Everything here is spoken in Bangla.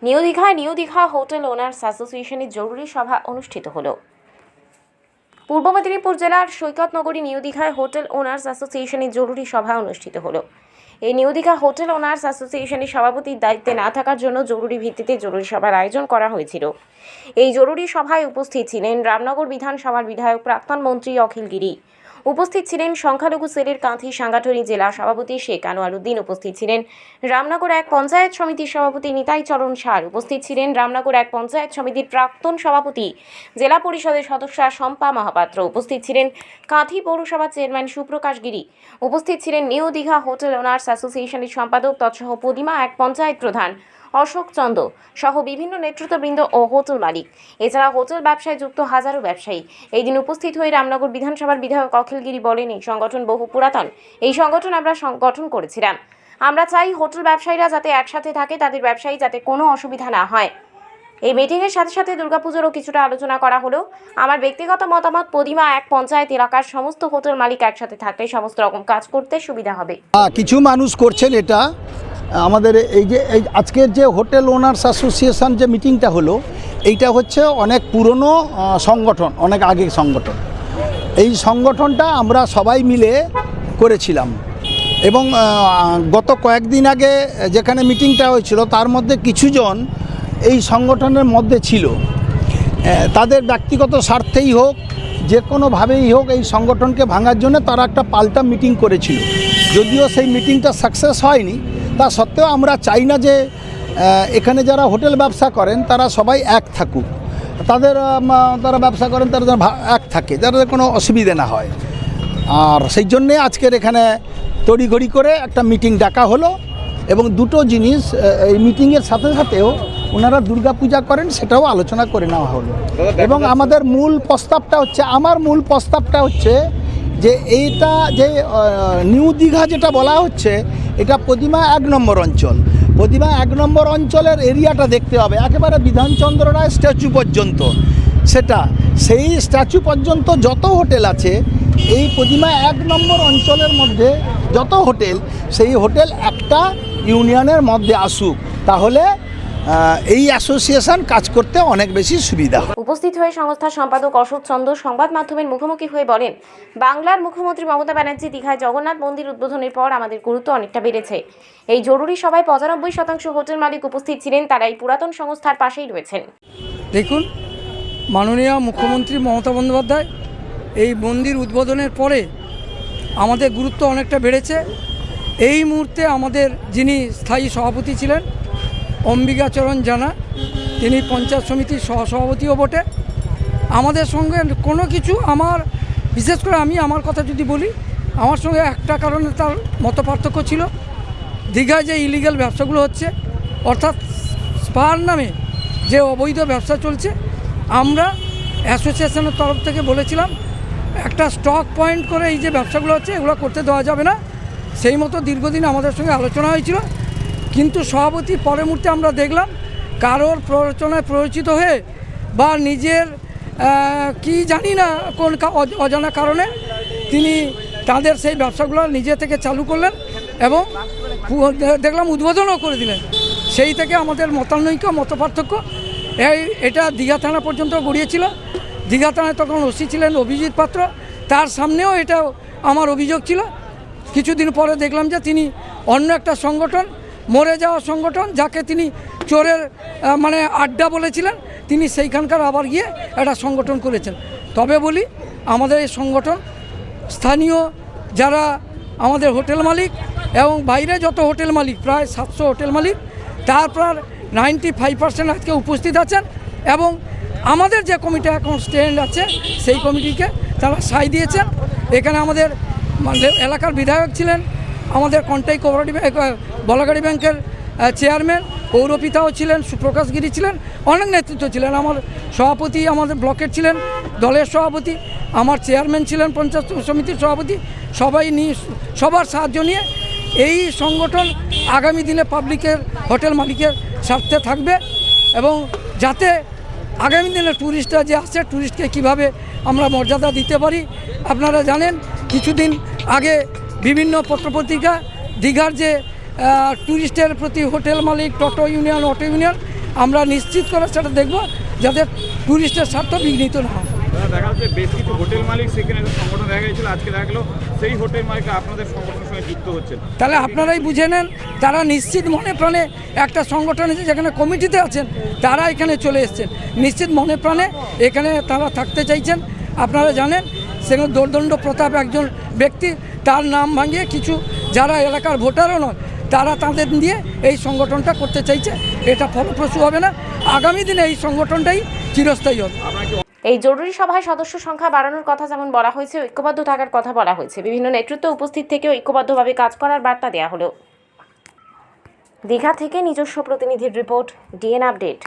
নিউ দীঘায় নিউ দীঘা হোটেল ওনার্স অ্যাসোসিয়েশনের জরুরি সভা অনুষ্ঠিত হলো। পূর্ব মেদিনীপুর জেলার সৈকতনগরী নিউ দীঘায় হোটেল ওনার্স অ্যাসোসিয়েশনের জরুরি সভা অনুষ্ঠিত হলো। এই নিউ দীঘা হোটেল ওনার্স অ্যাসোসিয়েশনের সভাপতির দায়িত্বে না থাকার জন্য জরুরি ভিত্তিতে জরুরি সভার আয়োজন করা হয়েছিল। এই জরুরি সভায় উপস্থিত ছিলেন রামনগর বিধানসভার বিধায়ক প্রাক্তন মন্ত্রী অখিল গিরি, উপস্থিত ছিলেন সংখ্যালঘু সেলের কাঁথি সাংগঠনিক জেলা সভাপতি শেখ আনোয়ার উদ্দিন, উপস্থিত ছিলেন রামনগর এক পঞ্চায়েত সমিতির সভাপতি নিতাই চরণ সার, উপস্থিত ছিলেন রামনগর এক পঞ্চায়েত সমিতির প্রাক্তন সভাপতি জেলা পরিষদের সদস্য শম্পা মহাপাত্র, উপস্থিত ছিলেন কাঁথি পৌরসভার চেয়ারম্যান সুপ্রকাশ গিরি, উপস্থিত ছিলেন নিউ দীঘা হোটেল ওনার্স অ্যাসোসিয়েশনের সম্পাদক তৎসহ পদিমা এক পঞ্চায়েত প্রধান অশোক চন্দ্র সহ বিভিন্ন নেতৃত্ববৃন্দ ও হোটেল মালিক। এছাড়া হোটেল ব্যবসায় যুক্ত হাজারো ব্যবসায়ী। এই দিন উপস্থিত হয়ে রামনগর বিধানসভার বিধায়ক অখিল গিরি বলেন, এই সংগঠন বহু পুরাতন। এই সংগঠন আমরা গঠন করেছিলাম। আমরা চাই হোটেল ব্যবসায়ীরা যাতে একসাথে থাকে, তাদের ব্যবসায়ী যাতে কোনো অসুবিধা না হয়। এই মিটিংয়ের সাথে সাথে দুর্গাপুজোরও কিছুটা আলোচনা করা হলো। আমার ব্যক্তিগত মতামত, পদিমা এক পঞ্চায়েত এলাকার সমস্ত হোটেল মালিক একসাথে থাকলে সমস্ত রকম কাজ করতে সুবিধা হবে। কিছু মানুষ করছেন এটা। আমাদের এই আজকের যে হোটেল ওনার্স অ্যাসোসিয়েশন যে মিটিংটা হলো, এইটা হচ্ছে অনেক পুরনো সংগঠন, অনেক আগের সংগঠন। এই সংগঠনটা আমরা সবাই মিলে করেছিলাম এবং গত কয়েকদিন আগে যেখানে মিটিংটা হয়েছিল তার মধ্যে কিছুজন এই সংগঠনের মধ্যে ছিল। তাদের ব্যক্তিগত স্বার্থেই হোক, যে কোনোভাবেই হোক, এই সংগঠনকে ভাঙার জন্য তারা একটা পাল্টা মিটিং করেছিল। যদিও সেই মিটিংটা সাকসেস হয়নি, তা সত্ত্বেও আমরা চাই না যে এখানে যারা হোটেল ব্যবসা করেন তারা সবাই এক থাকুক, তারা ব্যবসা করেন তারা যেন এক থাকে, যাতে কোনো অসুবিধে না হয়। আর সেই জন্যে আজকের এখানে তড়িঘড়ি করে একটা মিটিং ডাকা হলো এবং দুটো জিনিস এই মিটিংয়ের সাথে সাথেও ওনারা দুর্গাপূজা করেন সেটাও আলোচনা করে নেওয়া হলো। এবং আমার মূল প্রস্তাবটা হচ্ছে যে এইটা যে নিউ দীঘা যেটা বলা হচ্ছে, এটা পদিমা 1 নম্বর অঞ্চল। পদিমা 1 নম্বর অঞ্চলের এরিয়াটা দেখতে হবে একেবারে বিধানচন্দ্র রায় স্ট্যাচু পর্যন্ত। সেই স্ট্যাচু পর্যন্ত যত হোটেল আছে, এই পদিমা 1 নম্বর অঞ্চলের মধ্যে যত হোটেল, সেই হোটেল একটা ইউনিয়নের মধ্যে আসুক, তাহলে এই অ্যাসোসিয়েশন কাজ করতে অনেক বেশি সুবিধা হয়। উপস্থিত হয়ে সংস্থার সম্পাদক অশোক চন্দ্র সংবাদ মাধ্যমের মুখোমুখি হয়ে বলেন, বাংলার মুখ্যমন্ত্রী মমতা ব্যানার্জি দীঘায় জগন্নাথ মন্দির উদ্বোধনের পর আমাদের গুরুত্ব অনেকটা বেড়েছে। এই জরুরি সভায় 95% হোটেল মালিক উপস্থিত ছিলেন, তারা এই পুরাতন সংস্থার পাশেই রয়েছেন। দেখুন, মাননীয় মুখ্যমন্ত্রী মমতা বন্দ্যোপাধ্যায় এই মন্দির উদ্বোধনের পরে আমাদের গুরুত্ব অনেকটা বেড়েছে। এই মুহূর্তে আমাদের যিনি স্থায়ী সভাপতি ছিলেন অম্বিকাচরণ জানা, তিনি পঞ্চায়েত সমিতির সহসভাপতিও বটে। আমাদের সঙ্গে কোনো কিছু বিশেষ করে আমি আমার কথা যদি বলি, আমার সঙ্গে একটা কারণে তার মত পার্থক্য ছিল। দীঘায় যে ইলিগাল ব্যবসাগুলো হচ্ছে, অর্থাৎ স্পার নামে যে অবৈধ ব্যবসা চলছে, আমরা অ্যাসোসিয়েশনের তরফ থেকে বলেছিলাম একটা স্টক পয়েন্ট করে এই যে ব্যবসাগুলো হচ্ছে এগুলো করতে দেওয়া যাবে না। সেই মতো দীর্ঘদিন আমাদের সঙ্গে আলোচনা হয়েছিল, কিন্তু সভাপতি পরের মুহূর্তে আমরা দেখলাম কারোর প্ররোচনায় প্ররোচিত হয়ে বা নিজের কি জানি না কোন অজানা কারণে তিনি তাদের সেই ব্যবসাগুলো নিজে থেকে চালু করলেন এবং দেখলাম উদ্বোধনও করে দিলেন। সেই থেকে আমাদের মতপার্থক্য এটা দীঘা থানা পর্যন্ত গড়িয়েছিল। দীঘা থানায় তখন ওসি ছিলেন অভিজিৎ পাত্র, তার সামনেও এটা আমার অভিযোগ ছিল। কিছুদিন পরে দেখলাম যে তিনি অন্য একটা সংগঠন, মরে যাওয়া সংগঠন, যাকে তিনি চোরের আড্ডা বলেছিলেন, তিনি সেইখানকার আবার গিয়ে একটা সংগঠন করেছেন। তবে বলি, আমাদের এই সংগঠন স্থানীয় যারা আমাদের হোটেল মালিক এবং বাইরে যত হোটেল মালিক, প্রায় 700 হোটেল মালিক, তার প্রায় 95% আজকে উপস্থিত আছেন এবং আমাদের যে কমিটি এখন স্ট্যান্ড আছে সেই কমিটিকে তারা সাই দিয়েছেন। এখানে আমাদের এলাকার বিধায়ক ছিলেন, আমাদের কন্টাই কোঅপারেটিভ বলাগাড়ি ব্যাংকের চেয়ারম্যান পৌরপিতাও ছিলেন, সুপ্রকাশ গিরি ছিলেন, অনেক নেতৃত্ব ছিলেন। আমার সভাপতি আমাদের ব্লকের ছিলেন, দলের সভাপতি, আমার চেয়ারম্যান ছিলেন পঞ্চায়েত সমিতির সভাপতি। সবার সাহায্য নিয়ে এই সংগঠন আগামী দিনে পাবলিকের হোটেল মালিকের স্বার্থে থাকবে এবং যাতে আগামী দিনে ট্যুরিস্টরা যে আসছে, ট্যুরিস্টকে কীভাবে আমরা মর্যাদা দিতে পারি। আপনারা জানেন কিছুদিন আগে বিভিন্ন পত্রপত্রিকা দীঘার যে ট্যুরিস্টের প্রতি হোটেল মালিক, টোটো ইউনিয়ন, অটো ইউনিয়ন আমরা নিশ্চিত করে সেটা দেখব যাতে টুরিস্টের স্বার্থ বিঘ্নিত না হয়। দেখা যাচ্ছে বেশ কিছু হোটেল মালিক সেখানে একটা সংগঠন দেখা গেছিল, আজকে দেখা গেলো সেই হোটেল মালিক আপনাদের সংগঠনের সঙ্গে যুক্ত হচ্ছেন। তাহলে আপনারাই বুঝে নেন, তারা নিশ্চিত মনে প্রাণে একটা সংগঠন আছে যেখানে কমিটিতে আছেন, তারা এখানে চলে এসেছেন নিশ্চিত মনে প্রাণে, এখানে তারা থাকতে চাইছেন। আপনারা জানেন সেখানে দোর্দণ্ড প্রতাপ একজন ব্যক্তি, তার নাম ভাঙিয়ে কিছু যারা এলাকার ভোটারও নয় তারা তাদের দিয়ে এই সংগঠনটা করতে চাইছে। এটা ফলপ্রসূ হবে না, আগামী দিনে এই সংগঠনটাই চিরস্থায়ী হবে। এই জরুরি সভায় সদস্য সংখ্যা বাড়ানোর কথা যেমন বলা হয়েছে, ঐক্যবদ্ধ থাকার কথা বলা হয়েছে। বিভিন্ন নেতৃত্ব উপস্থিত থেকে ঐক্যবদ্ধভাবে কাজ করার বার্তা দেওয়া হলো। দীঘা থেকে নিজস্ব প্রতিনিধির রিপোর্ট, ডিএন আপডেট।